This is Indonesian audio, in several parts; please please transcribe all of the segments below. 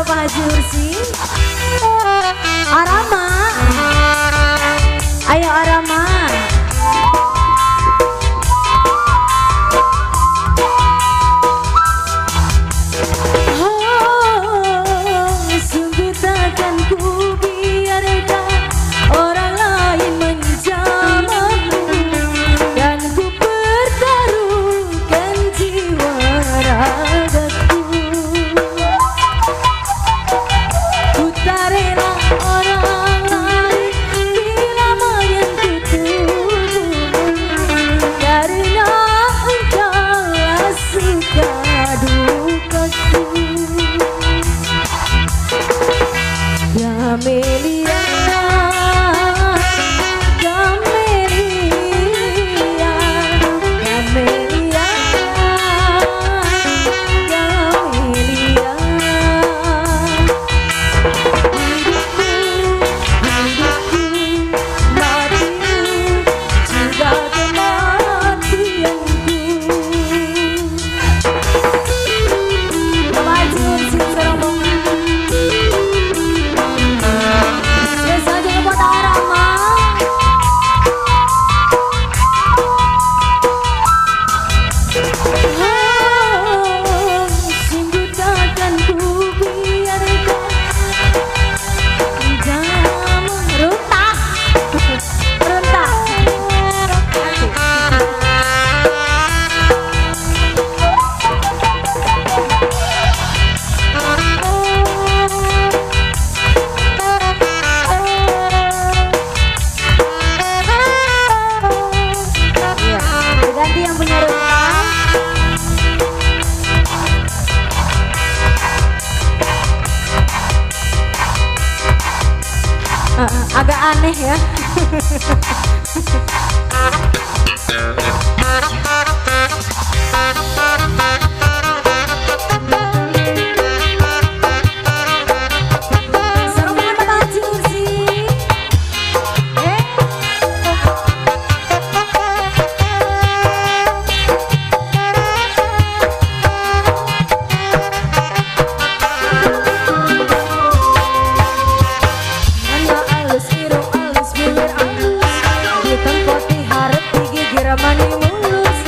Pak Haji Ursi. Arama. Ayo Arama. Sungguh takkan ku biarkan orang lain menjamahmu, dan ku pertaruhkan jiwa ragaku. Ku tak rela orang lain bila menyentuh tubuhmu, karena engkaulah suka dukaku. Camelia, Camelia, Camelia, Camelia. Hidupku, matiku, juga kematianku. Bapak Haji Ursi serombongan. Agak aneh ya. Serombongan Bapak Haji Ursi. Tempat di harap gigi ramani mulus.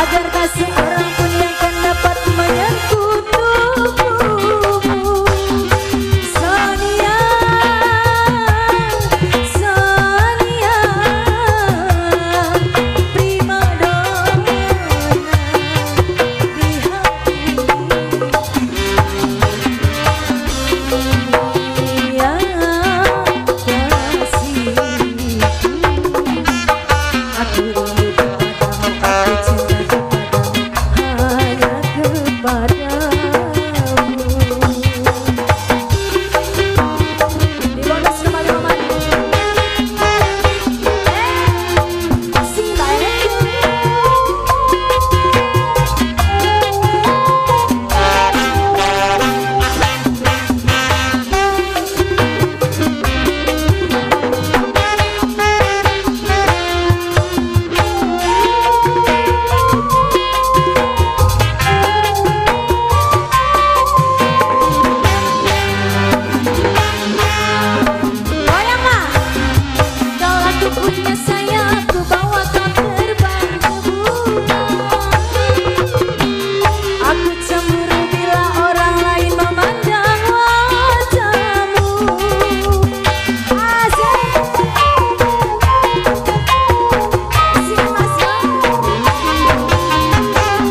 agar tak seorang pun yang akan dapat menyentuh tubuhmu. Sonia, Sonia, prima donna di hati. Ya kasih, aku rindu kepadamu, aku cinta kepadamu, hanya kepadamu. Di bonus kembali momen. Si baik. Goyang mah, kau aku punya sayang, aku bawa kau terbang ke bulan. Aku cemburu bila orang lain memandang wajahmu. Asik, si mas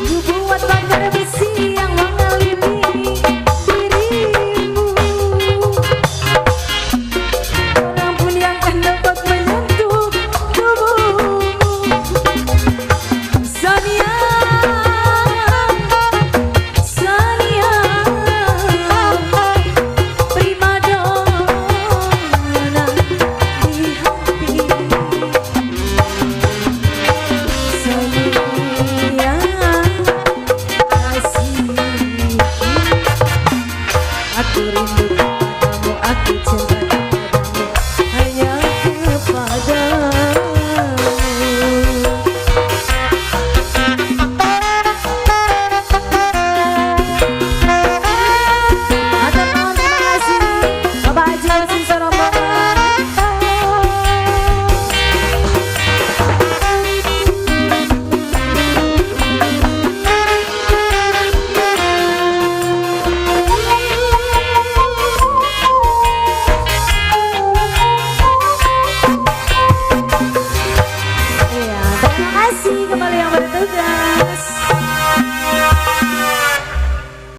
ku buat pagar besi yang mengelilingi dirimu. Orang pun yang akan dapat menyentuh tubuhmu. Sonia, Sonia, prima donna di hati. Sonia, kasih, aku rindu kepadamu, aku cinta kepadamu, hanya kepadamu. Matur nuwun, terima kasih Bapak Haji Yasin serombongan. Iya, terima kasih kembali yang bertugas.